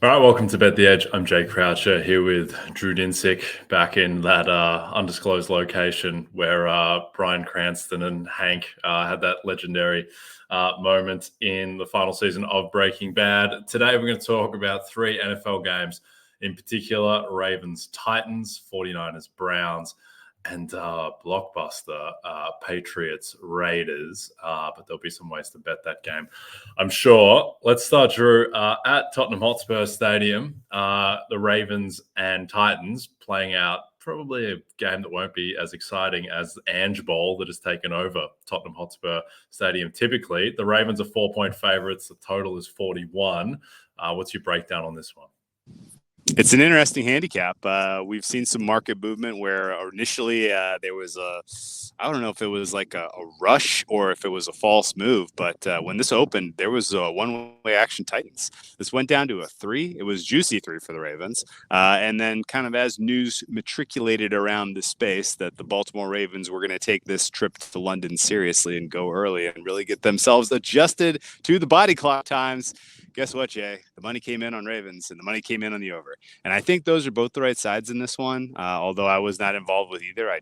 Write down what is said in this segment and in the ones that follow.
All right, welcome to Bet the Edge. I'm Jake Croucher here with Drew Dinsick back in that undisclosed location where Bryan Cranston and Hank had that legendary moment in the final season of Breaking Bad. Today, we're going to talk about three NFL games, in particular Ravens-Titans, 49ers-Browns, and blockbuster Patriots-Raiders. But there'll be some ways to bet that game, I'm sure. Let's start, Drew, at Tottenham Hotspur Stadium. The Ravens and Titans playing out probably a game that won't be as exciting as the Ange Bowl that has taken over Tottenham Hotspur Stadium. Typically, the Ravens are 4-point favorites. The total is 41. What's your breakdown on this one? It's an interesting handicap. We've seen some market movement where initially there was I don't know if it was like a rush or if it was a false move, but when this opened, there was a one-way action Titans. This went down to a 3. It was juicy 3 for the Ravens. And then kind of as news matriculated around the space that the Baltimore Ravens were going to take this trip to London seriously and go early and really get themselves adjusted to the body clock times. Guess what, Jay? The money came in on Ravens and the money came in on the over. And I think those are both the right sides in this one. Although I was not involved with either, I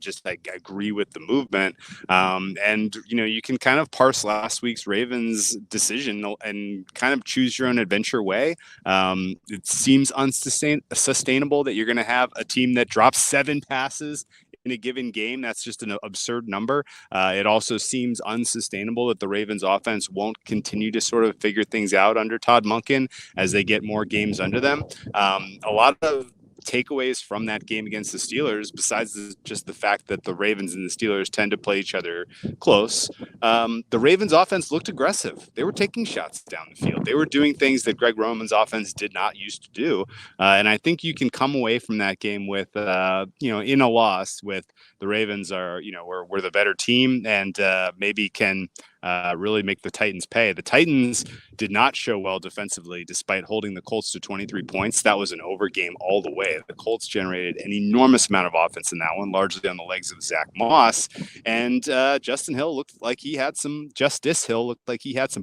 agree with the movement. And, you can kind of parse last week's Ravens decision and kind of choose your own adventure way. It seems unsustainable that you're going to have a team that drops 7 passes in a given game. That's just an absurd number. It also seems unsustainable that the Ravens offense won't continue to sort of figure things out under Todd Monken as they get more games under them. A lot of takeaways from that game against the Steelers, besides just the fact that the Ravens and the Steelers tend to play each other close, the Ravens offense looked aggressive. They were taking shots down the field. They were doing things that Greg Roman's offense did not used to do. And I think you can come away from that game with, in a loss with the Ravens are, we're the better team and maybe can really make the Titans pay. The Titans did not show well defensively despite holding the Colts to 23 points. That was an over game all the way. The Colts generated an enormous amount of offense in that one, largely on the legs of Zach Moss. And Justice Hill looked like he had some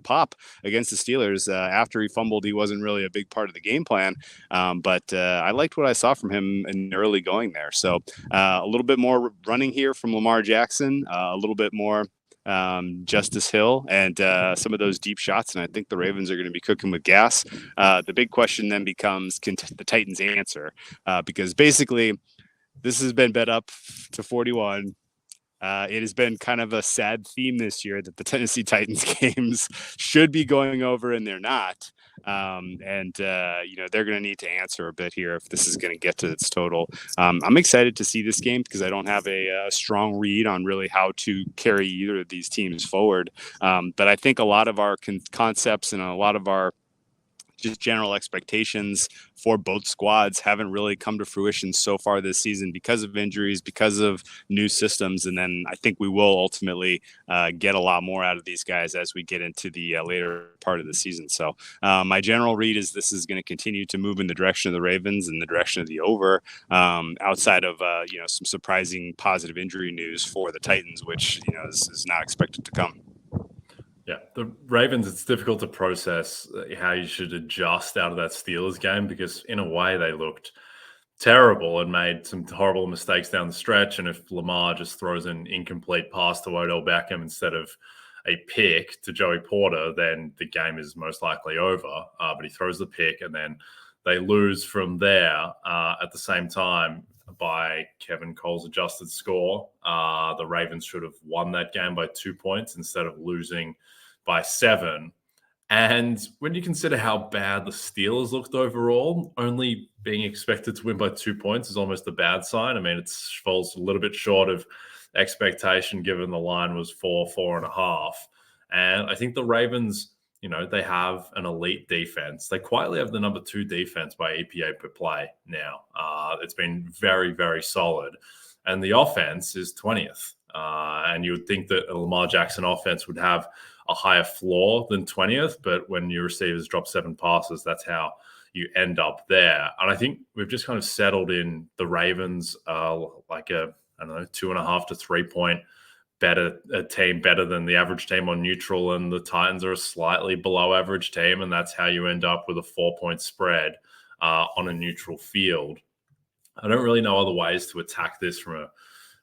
pop against the Steelers. After he fumbled, he wasn't really a big part of the game plan. But I liked what I saw from him in the early going there. So a little bit more running here from Lamar Jackson, a little bit more Justice Hill and some of those deep shots. And I think the Ravens are going to be cooking with gas. The big question then becomes, can the Titans answer? Because basically this has been bet up to 41. It has been kind of a sad theme this year that the Tennessee Titans games should be going over and they're not. They're going to need to answer a bit here if this is going to get to its total. I'm excited to see this game because I don't have a strong read on really how to carry either of these teams forward. But I think a lot of our concepts and a lot of our just general expectations for both squads haven't really come to fruition so far this season because of injuries, because of new systems. And then I think we will ultimately get a lot more out of these guys as we get into the later part of the season. So my general read is this is going to continue to move in the direction of the Ravens and the direction of the over, outside of, some surprising positive injury news for the Titans, which, is not expected to come. Yeah, the Ravens, it's difficult to process how you should adjust out of that Steelers game because in a way they looked terrible and made some horrible mistakes down the stretch. And if Lamar just throws an incomplete pass to Odell Beckham instead of a pick to Joey Porter, then the game is most likely over. But he throws the pick and then they lose from there. At the same time, by Kevin Cole's adjusted score, the Ravens should have won that game by 2 points instead of losing by 7. And when you consider how bad the Steelers looked overall, only being expected to win by 2 points is almost a bad sign. I mean, it falls a little bit short of expectation given the line was 4.5. And I think the Ravens, they have an elite defense. They quietly have the number 2 defense by EPA per play now. It's been very, very solid. And the offense is 20th. And you would think that a Lamar Jackson offense would have a higher floor than 20th, but when your receivers drop 7 passes, that's how you end up there. And I think we've just kind of settled in the Ravens like a 2.5 to 3 point better than the average team on neutral, and the Titans are a slightly below average team, and that's how you end up with a 4 point spread. on a neutral field. I don't really know other ways to attack this from a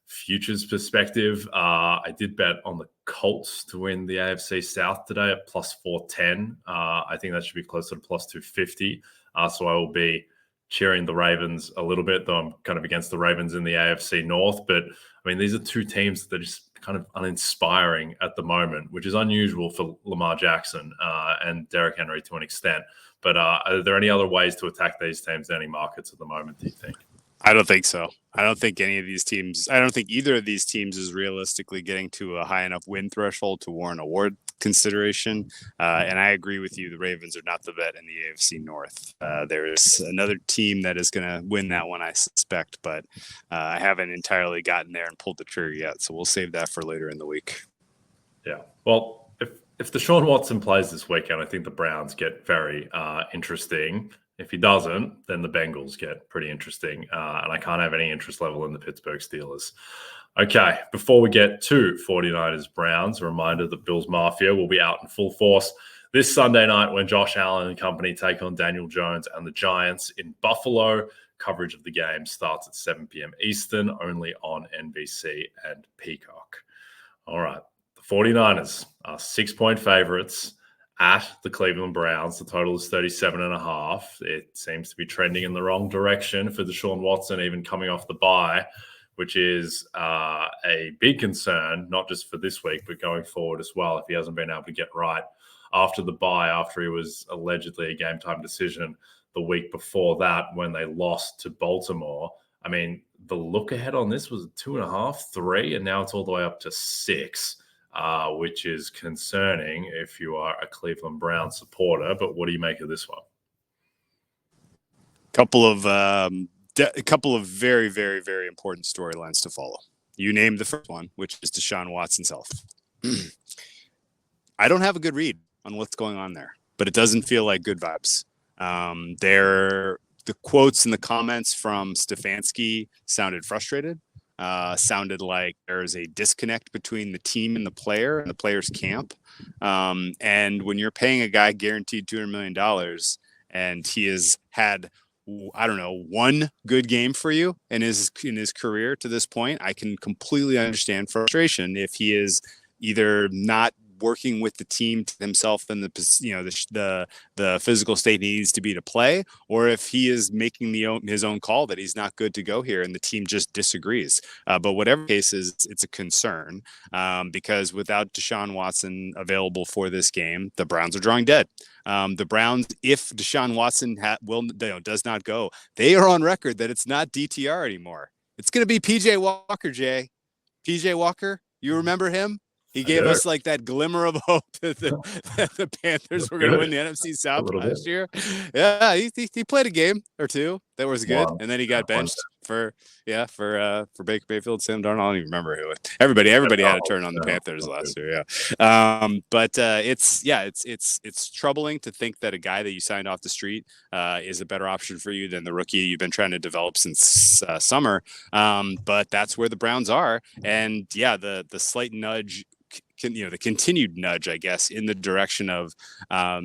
futures perspective. I did bet on the Colts to win the AFC South today at plus 410. I think that should be closer to plus 250. So I will be cheering the Ravens a little bit, though I'm kind of against the Ravens in the AFC North. But I mean, these are two teams that are just kind of uninspiring at the moment, which is unusual for Lamar Jackson and Derrick Henry to an extent. But are there any other ways to attack these teams in any markets at the moment, do you think? I don't think so. I don't think either of these teams is realistically getting to a high enough win threshold to warrant award consideration. And I agree with you. The Ravens are not the bet in the AFC North. There is another team that is going to win that one, I suspect, but I haven't entirely gotten there and pulled the trigger yet. So we'll save that for later in the week. Yeah. Well, if Deshaun Watson plays this weekend, I think the Browns get very interesting. If he doesn't, then the Bengals get pretty interesting. And I can't have any interest level in the Pittsburgh Steelers. Okay, before we get to 49ers-Browns, a reminder that Bills Mafia will be out in full force this Sunday night when Josh Allen and company take on Daniel Jones and the Giants in Buffalo. Coverage of the game starts at 7 p.m. Eastern, only on NBC and Peacock. All right, the 49ers are 6-point favorites at the Cleveland Browns. The total is 37.5. It seems to be trending in the wrong direction for Deshaun Watson, even coming off the bye, which is a big concern, not just for this week, but going forward as well, if he hasn't been able to get right after the bye, after he was allegedly a game-time decision the week before that when they lost to Baltimore. I mean, the look ahead on this was 2.5, 3, and now it's all the way up to 6. Which is concerning if you are a Cleveland Browns supporter. But what do you make of this one? A couple of very, very, very important storylines to follow. You named the first one, which is Deshaun Watson's health. I don't have a good read on what's going on there, but it doesn't feel like good vibes. The quotes and the comments from Stefanski sounded frustrated. Sounded like there's a disconnect between the team and the player's camp. And when you're paying a guy guaranteed $200 million and he has had, I don't know, one good game for you in his career to this point, I can completely understand frustration if he is either not working with the team to himself and the physical state he needs to be to play, or if he is making his own call that he's not good to go here and the team just disagrees. But whatever case is, it's a concern because without Deshaun Watson available for this game, the Browns are drawing dead. The Browns, if Deshaun Watson does not go, they are on record that it's not DTR anymore. It's going to be PJ Walker, Jay. PJ Walker, you remember him? He gave us like that glimmer of hope that the Panthers were going to win the NFC South last year. Yeah, he played a game or two that was good, and then he got benched for Baker Mayfield, Sam Darnold. I don't even remember who. Everybody had a turn on the Panthers last year. Yeah, but it's troubling to think that a guy that you signed off the street is a better option for you than the rookie you've been trying to develop since summer. But that's where the Browns are, and yeah, the slight nudge. The continued nudge, I guess, in the direction of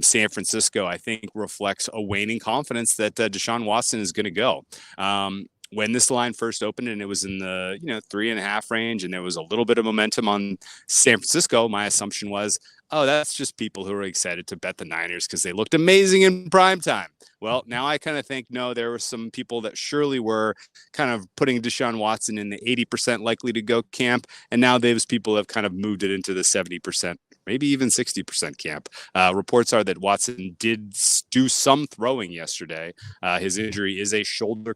San Francisco, I think reflects a waning confidence that Deshaun Watson is going to go. When this line first opened and it was in the 3.5 range and there was a little bit of momentum on San Francisco, my assumption was, oh, that's just people who are excited to bet the Niners because they looked amazing in prime time. Well, now I kind of think, no, there were some people that surely were kind of putting Deshaun Watson in the 80% likely to go camp. And now those people have kind of moved it into the 70%, maybe even 60% camp. Reports are that Watson did do some throwing yesterday. His injury is a shoulder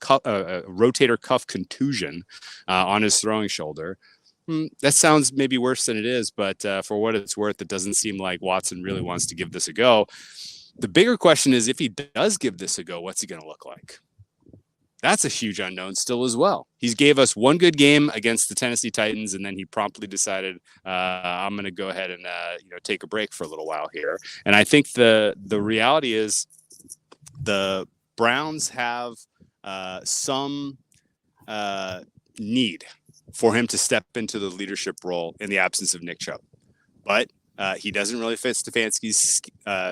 rotator cuff contusion on his throwing shoulder. That sounds maybe worse than it is, but for what it's worth, it doesn't seem like Watson really wants to give this a go. The bigger question is, if he does give this a go, what's he going to look like? That's a huge unknown still as well. He gave us one good game against the Tennessee Titans, and then he promptly decided, I'm going to go ahead and take a break for a little while here. And I think the reality is the Browns have some need for him to step into the leadership role in the absence of Nick Chubb. But he doesn't really fit Stefanski's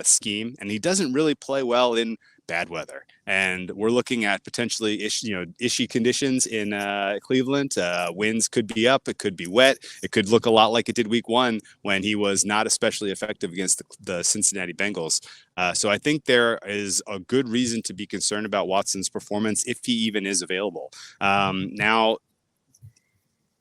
scheme, and he doesn't really play well in bad weather. And we're looking at potentially ishy conditions in Cleveland. Winds could be up. It could be wet. It could look a lot like it did week 1 when he was not especially effective against the Cincinnati Bengals. So I think there is a good reason to be concerned about Watson's performance if he even is available. Now,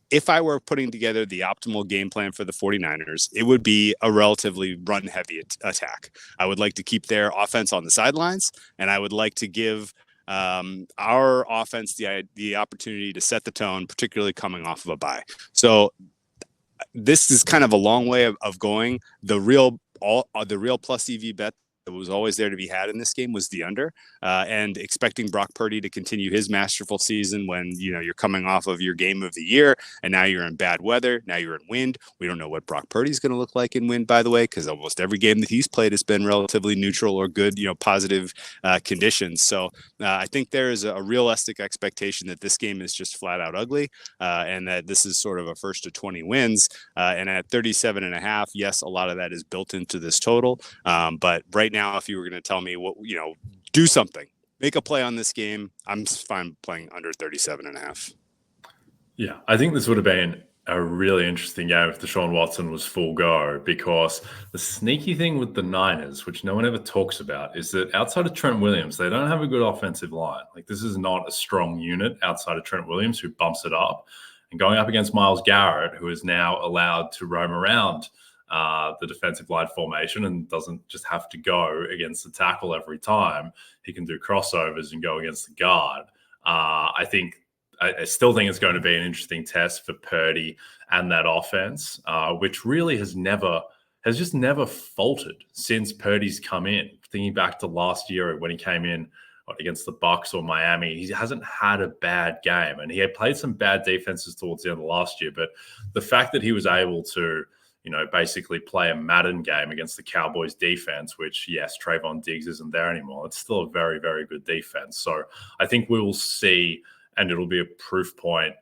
if I were putting together the optimal game plan for the 49ers, it would be a relatively run-heavy attack. I would like to keep their offense on the sidelines, and I would like to give our offense the opportunity to set the tone, particularly coming off of a bye. So this is kind of a long way of going. The real plus EV bet that was always there to be had in this game was the under, and expecting Brock Purdy to continue his masterful season when you're coming off of your game of the year, and now you're in bad weather, now you're in wind. We don't know what Brock Purdy's going to look like in wind, by the way, because almost every game that he's played has been relatively neutral or good, positive conditions. So I think there is a realistic expectation that this game is just flat out ugly, and that this is sort of a first to 20 wins. And at 37.5, yes, a lot of that is built into this total, but right now, if you were going to tell me do something, make a play on this game, I'm fine playing under 37.5. Yeah, I think this would have been a really interesting game if Deshaun Watson was full go, because the sneaky thing with the Niners, which no one ever talks about, is that outside of Trent Williams, they don't have a good offensive line. Like, this is not a strong unit outside of Trent Williams, who bumps it up. And going up against Myles Garrett, who is now allowed to roam around the defensive line formation and doesn't just have to go against the tackle every time. He can do crossovers and go against the guard. I still think it's going to be an interesting test for Purdy and that offense, which really has just never faltered since Purdy's come in. Thinking back to last year when he came in against the Bucs or Miami, he hasn't had a bad game, and he had played some bad defenses towards the end of last year. But the fact that he was able to basically play a Madden game against the Cowboys defense, which, yes, Trayvon Diggs isn't there anymore. It's still a very, very good defense. So I think we will see, and it'll be a proof point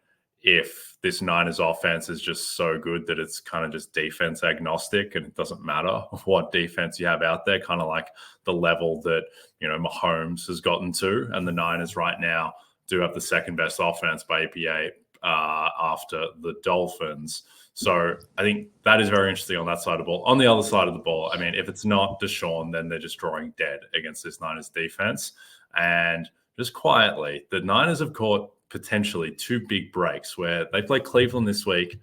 if this Niners offense is just so good that it's kind of just defense agnostic and it doesn't matter what defense you have out there, kind of like the level that, Mahomes has gotten to. And the Niners right now do have the second best offense by EPA after the Dolphins. So I think that is very interesting on that side of the ball. On the other side of the ball, I mean, if it's not Deshaun, then they're just drawing dead against this Niners defense. And just quietly, the Niners have caught potentially 2 big breaks where they play Cleveland this week.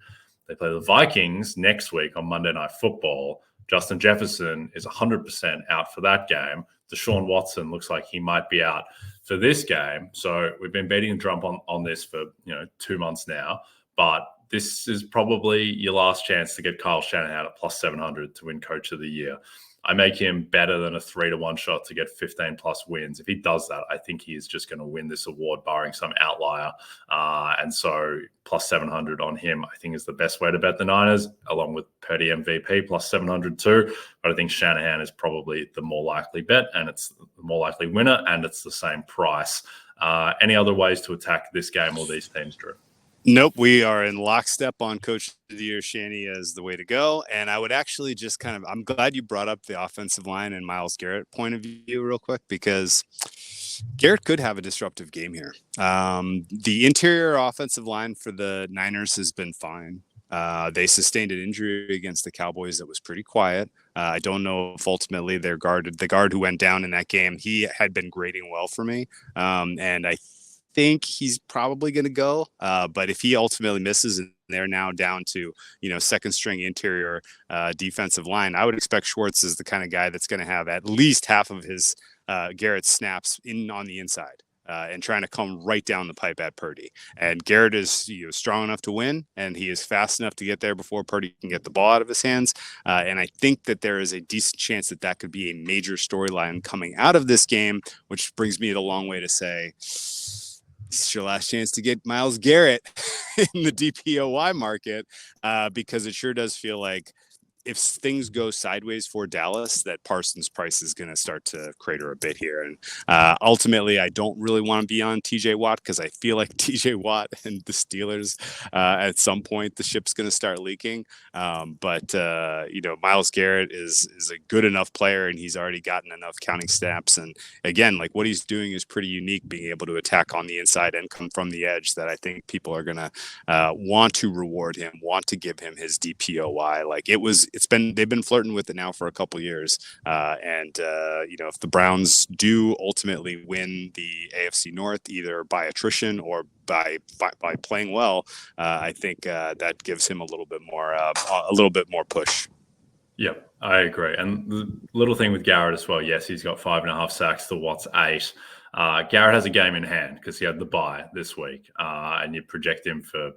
They play the Vikings next week on Monday Night Football. Justin Jefferson is 100% out for that game. Deshaun Watson looks like he might be out for this game. So we've been beating the drum on this for 2 months now. But this is probably your last chance to get Kyle Shanahan at plus 700 to win Coach of the Year. I make him better than a 3-1 shot to get 15 plus wins. If he does that, I think he is just going to win this award, barring some outlier. And so plus 700 on him, I think, is the best way to bet the Niners, along with Purdy MVP plus 700 too. But I think Shanahan is probably the more likely bet, and it's the more likely winner, and it's the same price. Any other ways to attack this game or these teams, Drew? Nope, we are in lockstep on Coach of the Year Shanny as the way to go. And I would actually just I'm glad you brought up the offensive line and Myles Garrett point of view real quick, because Garrett could have a disruptive game here. The interior offensive line for the Niners has been fine. They sustained an injury against the Cowboys that was pretty quiet. I don't know if ultimately the guard who went down in that game, he had been grading well for me. And I think he's probably going to go. But if he ultimately misses and they're now down to, second string interior defensive line, I would expect Schwartz is the kind of guy that's going to have at least half of his Garrett snaps on the inside. And trying to come right down the pipe at Purdy. And Garrett is strong enough to win, and he is fast enough to get there before Purdy can get the ball out of his hands. And I think that there is a decent chance that could be a major storyline coming out of this game, which brings me a long way to say, it's your last chance to get Myles Garrett in the DPOY market, because it sure does feel like if things go sideways for Dallas, that Parsons' price is going to start to crater a bit here. And ultimately, I don't really want to be on TJ Watt because I feel like TJ Watt and the Steelers, at some point, the ship's going to start leaking. But Myles Garrett is a good enough player, and he's already gotten enough counting snaps. And again, like what he's doing is pretty unique, being able to attack on the inside and come from the edge, that I think people are going to want to reward him, want to give him his DPOY. Like they've been flirting with it now for a couple years. If the Browns do ultimately win the AFC North, either by attrition or by playing well, I think that gives him a little bit more push. Yeah, I agree. And the little thing with Garrett as well, yes, he's got 5.5 sacks to Watt's 8. Garrett has a game in hand because he had the bye this week, and you project him for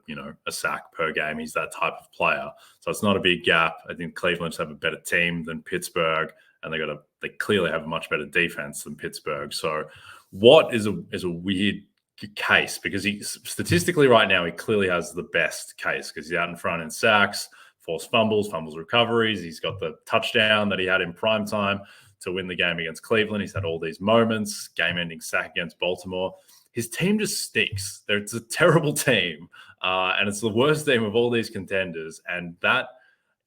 a sack per game. He's that type of player, so it's not a big gap. I think Cleveland have a better team than Pittsburgh, and they clearly have a much better defense than Pittsburgh. So Watt is a weird case because he statistically right now he clearly has the best case because he's out in front in sacks, forced fumbles recoveries. He's got the touchdown that he had in prime time to win the game against Cleveland. He's had all these moments, game-ending sack against Baltimore. His team just stinks. It's a terrible team, and it's the worst team of all these contenders, and that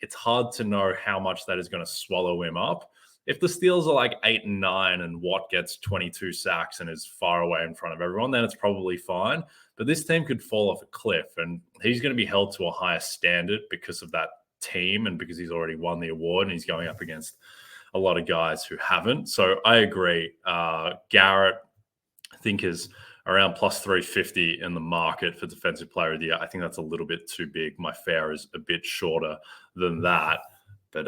it's hard to know how much that is going to swallow him up. If the Steelers are like 8-9 and Watt gets 22 sacks and is far away in front of everyone, then it's probably fine. But this team could fall off a cliff, and he's going to be held to a higher standard because of that team and because he's already won the award and he's going up against a lot of guys who haven't. So I agree. Garrett, I think, is around plus 350 in the market for Defensive Player of the Year. I think that's a little bit too big. My fare is a bit shorter than that. But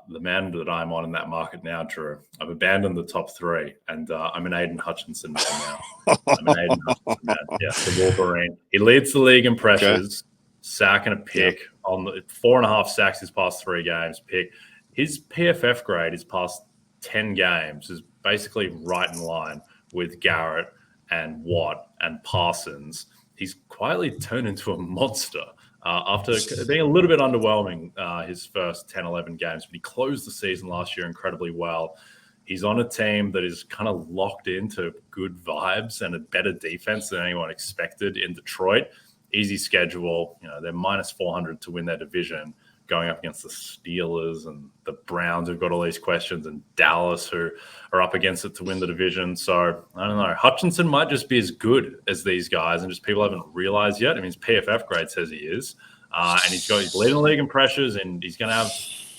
the man that I'm on in that market now, Drew, I've abandoned the top 3, and I'm an Aiden Hutchinson man now. I'm an Aiden Hutchinson man. Yes, the Wolverine. He leads the league in pressures, sack and a pick. Yeah. On the 4.5 sacks his past 3 games, pick. His PFF grade his past 10 games is basically right in line with Garrett and Watt and Parsons. He's quietly turned into a monster. After being a little bit underwhelming his first 10, 11 games, but he closed the season last year incredibly well. He's on a team that is kind of locked into good vibes and a better defense than anyone expected in Detroit. Easy schedule. They're minus 400 to win their division, going up against the Steelers and the Browns, who've got all these questions, and Dallas, who are up against it to win the division. So I don't know. Hutchinson might just be as good as these guys, and just people haven't realized yet. I mean, his PFF grade says he is, and he's leading the league in pressures, and he's going to have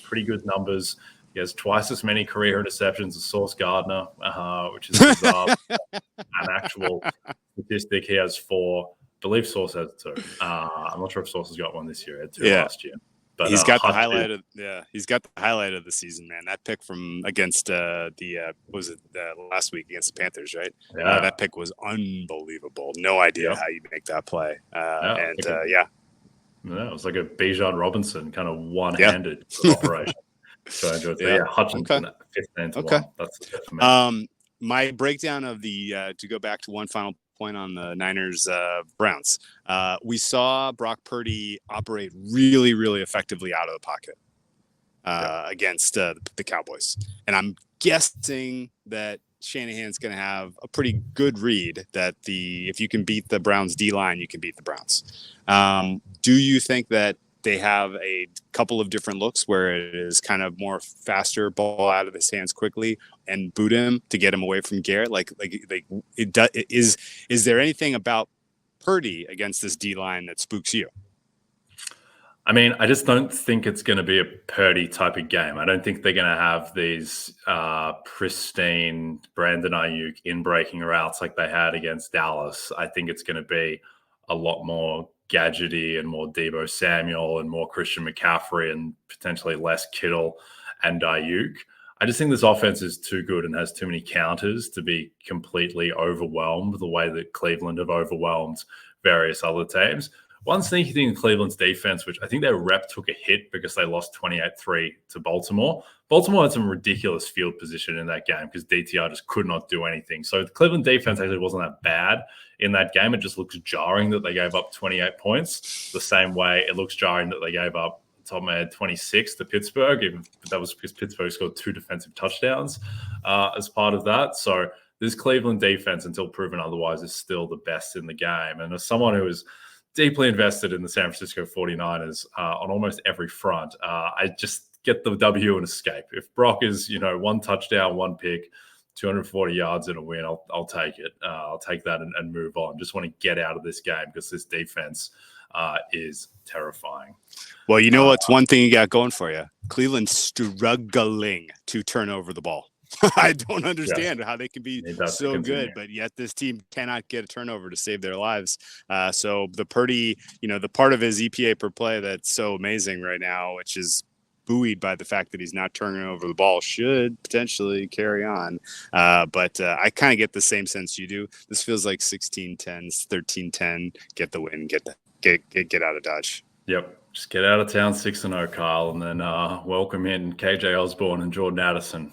pretty good numbers. He has twice as many career interceptions as Sauce Gardner, which is bizarre. An actual statistic, he has 4. I believe Sauce has 2. I'm not sure if Sauce has got one this year. He had 2 last year. But he's got the highlight of the season, man. That pick from against last week against the Panthers, right? Yeah. That pick was unbelievable. No idea how you make that play. It was like a Bijan Robinson kind of one-handed operation. So I enjoyed that. Hutchinson 15 to 1. That's the tip for me. My breakdown of the to go back to one final point on the Niners Browns. We saw Brock Purdy operate really, really effectively out of the pocket against the Cowboys. And I'm guessing that Shanahan's going to have a pretty good read that if you can beat the Browns D-line, you can beat the Browns. Do you think that they have a couple of different looks where it is kind of more faster, ball out of his hands quickly, and boot him to get him away from Garrett? Is there anything about Purdy against this D-line that spooks you? I mean, I just don't think it's going to be a Purdy type of game. I don't think they're going to have these pristine Brandon Ayuk in-breaking routes like they had against Dallas. I think it's going to be a lot more gadgety and more Deebo Samuel and more Christian McCaffrey and potentially less Kittle and Ayuk. I just think this offense is too good and has too many counters to be completely overwhelmed the way that Cleveland have overwhelmed various other teams. One sneaky thing in Cleveland's defense, which I think their rep took a hit because they lost 28-3 to Baltimore. Baltimore had some ridiculous field position in that game because DTR just could not do anything. So the Cleveland defense actually wasn't that bad in that game. It just looks jarring that they gave up 28 points the same way it looks jarring that they gave up the top of my head, 26 to Pittsburgh. Even that was because Pittsburgh scored 2 defensive touchdowns as part of that. So this Cleveland defense, until proven otherwise, is still the best in the game. And as someone who is deeply invested in the San Francisco 49ers on almost every front, I just get the W and escape. If Brock is, 1 touchdown, 1 pick, 240 yards in a win, I'll take it. I'll take that and move on. Just want to get out of this game because this defense is terrifying. Well, you know what's one thing you got going for you? Cleveland's struggling to turn over the ball. I don't understand how they can be so good, but yet this team cannot get a turnover to save their lives. So the Purdy, the part of his EPA per play that's so amazing right now, which is buoyed by the fact that he's not turning over the ball, should potentially carry on. But I kind of get the same sense you do. This feels like 16-10, 13-10, get the win, get out of Dodge. Yep. Just get out of town 6-0, Kyle, and then welcome in KJ Osborne and Jordan Addison.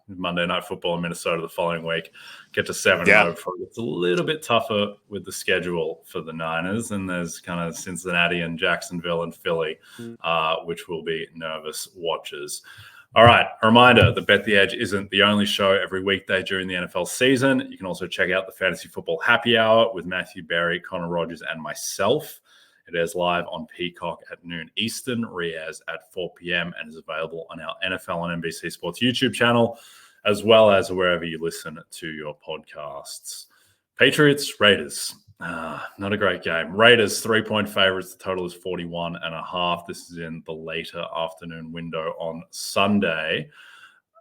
Monday Night Football in Minnesota the following week. Get to 7-0. Yeah. It's a little bit tougher with the schedule for the Niners, and there's kind of Cincinnati and Jacksonville and Philly, which will be nervous watchers. All right, a reminder, the Bet the Edge isn't the only show every weekday during the NFL season. You can also check out the Fantasy Football Happy Hour with Matthew Berry, Connor Rogers, and myself. It airs live on Peacock at noon Eastern, re-airs at 4 p.m. and is available on our NFL and NBC Sports YouTube channel, as well as wherever you listen to your podcasts. Patriots-Raiders. Not a great game. Raiders, 3-point favorites. The total is 41.5. This is in the later afternoon window on Sunday.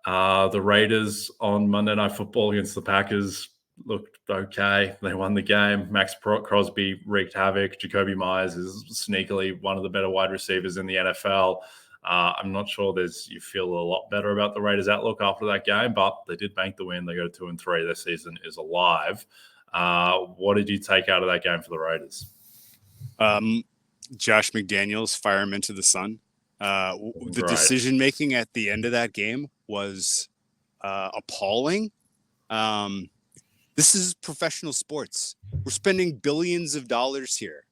The Raiders on Monday Night Football against the Packers looked okay. They won the game. Max Crosby wreaked havoc. Jacoby Myers is sneakily one of the better wide receivers in the NFL. I'm not sure you feel a lot better about the Raiders' outlook after that game, but they did bank the win. They go 2-3. Their season is alive. What did you take out of that game for the Raiders? Josh McDaniels, fire him into the sun. The decision-making at the end of that game was appalling. This is professional sports. We're spending billions of dollars here.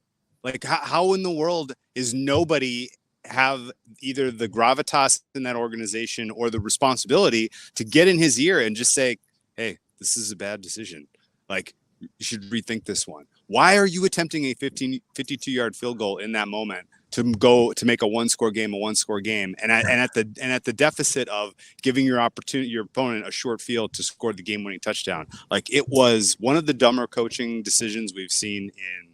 Like, how in the world is nobody have either the gravitas in that organization or the responsibility to get in his ear and just say, hey, this is a bad decision. Like, you should rethink this one. Why are you attempting a 52-yard field goal in that moment to make a one-score game, and at the deficit of giving your opponent a short field to score the game-winning touchdown? Like, it was one of the dumber coaching decisions we've seen in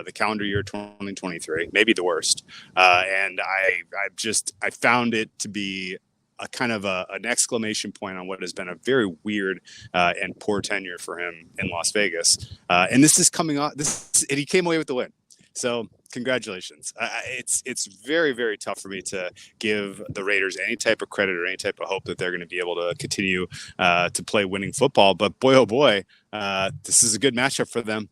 the calendar year 2023, maybe the worst. And I found it to be a kind of an exclamation point on what has been a very weird and poor tenure for him in Las Vegas. And this is coming off and he came away with the win. So congratulations. It's very, very tough for me to give the Raiders any type of credit or any type of hope that they're going to be able to continue to play winning football. But boy, oh boy, this is a good matchup for them.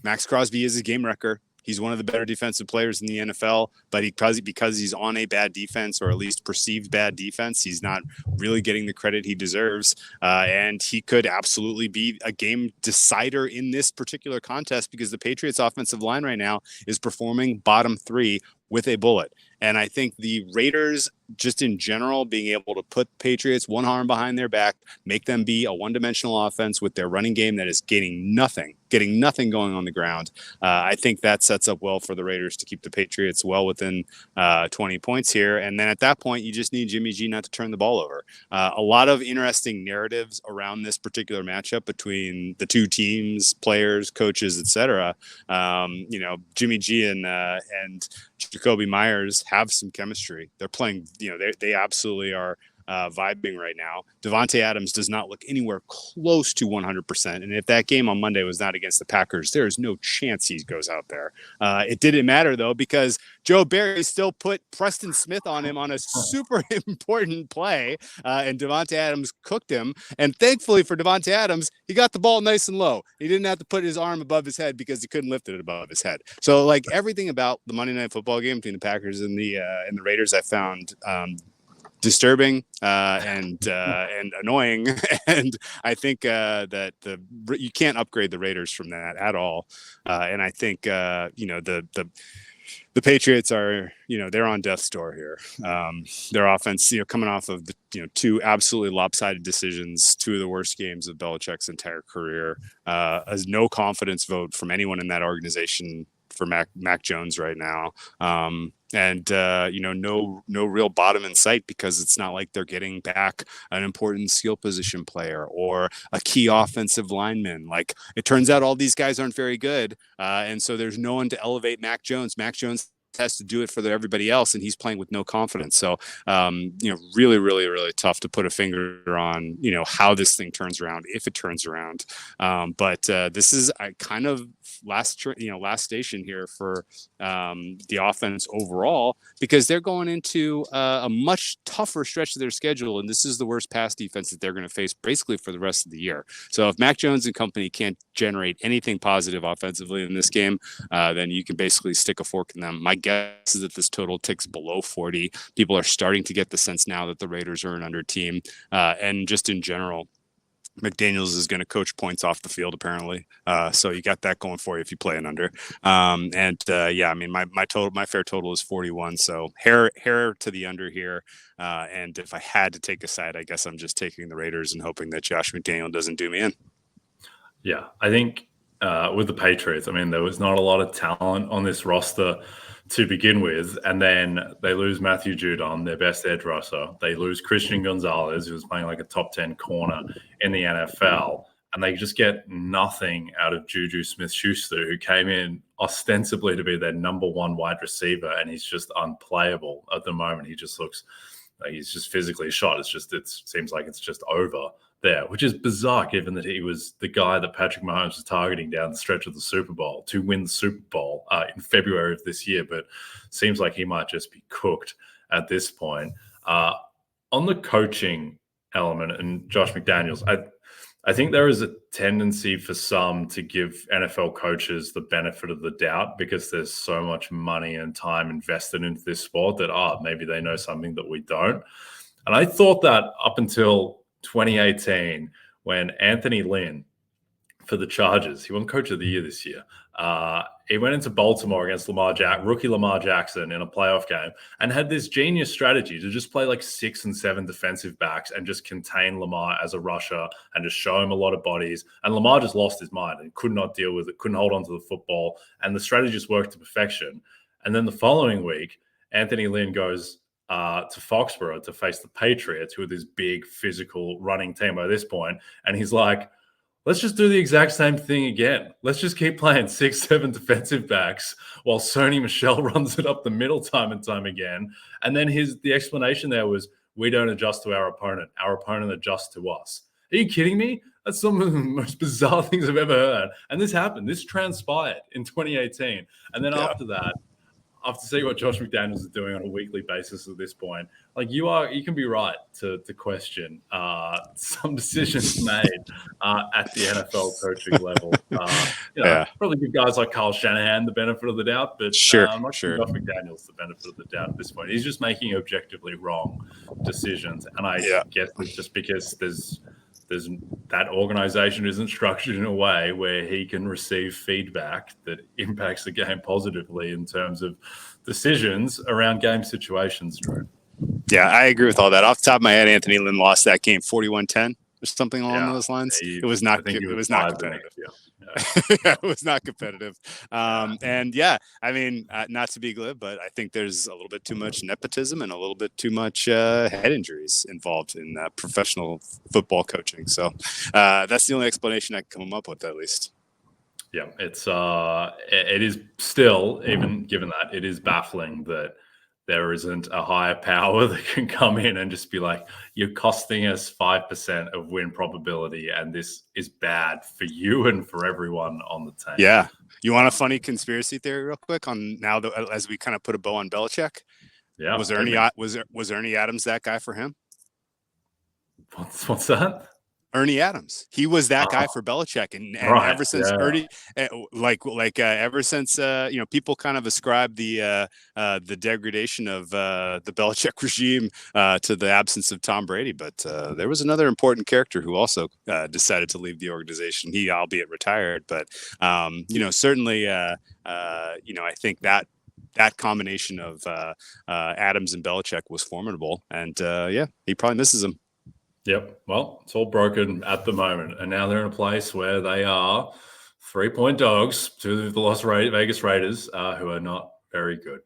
Max Crosby is a game wrecker. He's one of the better defensive players in the NFL, but because he's on a bad defense, or at least perceived bad defense, he's not really getting the credit he deserves. And he could absolutely be a game decider in this particular contest, because the Patriots offensive line right now is performing bottom 3 with a bullet. And I think the Raiders, just in general, being able to put Patriots one arm behind their back, make them be a one-dimensional offense with their running game that is getting nothing going on the ground. I think that sets up well for the Raiders to keep the Patriots well within 20 points here. And then at that point, you just need Jimmy G not to turn the ball over. A lot of interesting narratives around this particular matchup between the two teams, players, coaches, etc. Jimmy G and Jacoby Myers have some chemistry. They're playing, they absolutely are vibing right now. Davante Adams does not look anywhere close to 100%. And if that game on Monday was not against the Packers, there is no chance he goes out there. It didn't matter, though, because Joe Barry still put Preston Smith on him on a super important play, and Davante Adams cooked him. And thankfully for Davante Adams, he got the ball nice and low. He didn't have to put his arm above his head because he couldn't lift it above his head. So, like, everything about the Monday Night Football game between the Packers and the Raiders, I found disturbing and annoying, and I think that you can't upgrade the Raiders from that at all. And I think the the Patriots are, they're on death's door here. Their offense, coming off of the, two absolutely lopsided decisions, two of the worst games of Belichick's entire career, a no confidence vote from anyone in that organization for Mac Jones right now. No real bottom in sight, because it's not like they're getting back an important skill position player or a key offensive lineman. Like, it turns out all these guys aren't very good. And so there's no one to elevate Mac Jones. Mac Jones has to do it for everybody else, and he's playing with no confidence. So, really, really, really tough to put a finger on, how this thing turns around, if it turns around. But this is kind of last station here for the offense overall, because they're going into a much tougher stretch of their schedule, and this is the worst pass defense that they're going to face basically for the rest of the year. So if Mac Jones and company can't generate anything positive offensively in this game, then you can basically stick a fork in them. My guess is that this total ticks below 40. People are starting to get the sense now that the Raiders are an under team, and just in general, McDaniels is going to coach points off the field, apparently. So you got that going for you if you play an under. My fair total is 41. So hair to the under here. And if I had to take a side, I guess I'm just taking the Raiders and hoping that Josh McDaniels doesn't do me in. Yeah, I think with the Patriots, there was not a lot of talent on this roster to begin with, and then they lose Matthew Judon, their best edge rusher. They lose Christian Gonzalez, who was playing like a top 10 corner in the NFL, and they just get nothing out of Juju Smith-Schuster, who came in ostensibly to be their number one wide receiver, and he's just unplayable at the moment. He just looks like he's just physically shot. It seems like it's just over there, which is bizarre given that he was the guy that Patrick Mahomes was targeting down the stretch of the Super Bowl to win the Super Bowl in February of this year, but seems like he might just be cooked at this point. On the coaching element and Josh McDaniels, I think there is a tendency for some to give NFL coaches the benefit of the doubt because there's so much money and time invested into this sport that maybe they know something that we don't. And I thought that up until 2018, when Anthony Lynn for the Chargers, he won Coach of the Year this year. He went into Baltimore against rookie Lamar Jackson in a playoff game and had this genius strategy to just play like 6 and 7 defensive backs and just contain Lamar as a rusher and just show him a lot of bodies. And Lamar just lost his mind and could not deal with it, couldn't hold on to the football. And the strategy just worked to perfection. And then the following week, Anthony Lynn goes to Foxborough to face the Patriots, who are this big physical running team by this point. And he's like, let's just do the exact same thing again. Let's just keep playing 6, 7 defensive backs while Sony Michel runs it up the middle time and time again. And then the explanation there was, we don't adjust to our opponent. Our opponent adjusts to us. Are you kidding me? That's some of the most bizarre things I've ever heard. And this happened. This transpired in 2018. And then after that, after seeing what Josh McDaniels is doing on a weekly basis at this point, like you can be right to question some decisions made at the NFL coaching level. Probably give guys like Kyle Shanahan the benefit of the doubt, but I'm not sure Josh McDaniels the benefit of the doubt at this point. He's just making objectively wrong decisions, and I guess it's just because there's that organization isn't structured in a way where he can receive feedback that impacts the game positively in terms of decisions around game situations, Drew. Yeah, I agree with all that. Off the top of my head, Anthony Lynn lost that game 41-10 or something along those lines. It was not competitive. It was not competitive. Not to be glib, but I think there's a little bit too much nepotism and a little bit too much head injuries involved in professional football coaching. So that's the only explanation I can come up with, at least. Yeah, it is still, even given that, it is baffling that there isn't a higher power that can come in and just be like, you're costing us 5% of win probability, and this is bad for you and for everyone on the team. Yeah. You want a funny conspiracy theory real quick on now that, as we kind of put a bow on Belichick? Yeah. Was Ernie Adams that guy for him? What's that? Ernie Adams. He was that guy for Belichick, and right. ever since Ernie, ever since people kind of ascribe the degradation of the Belichick regime to the absence of Tom Brady, but there was another important character who also decided to leave the organization. He, albeit retired, but certainly, I think that that combination of Adams and Belichick was formidable. And he probably misses him. Yep. Well, it's all broken at the moment. And now they're in a place where they are 3-point dogs to the Las Vegas Raiders, who are not very good.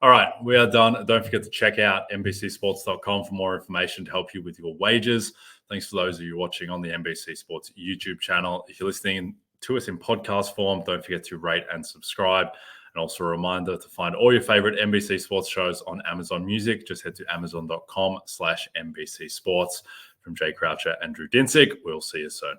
All right, we are done. Don't forget to check out NBCSports.com for more information to help you with your wagers. Thanks for those of you watching on the NBC Sports YouTube channel. If you're listening to us in podcast form, don't forget to rate and subscribe. And also a reminder to find all your favorite NBC Sports shows on Amazon Music. Just head to amazon.com/NBC Sports. From Jay Croucher and Drew Dinsick, we'll see you soon.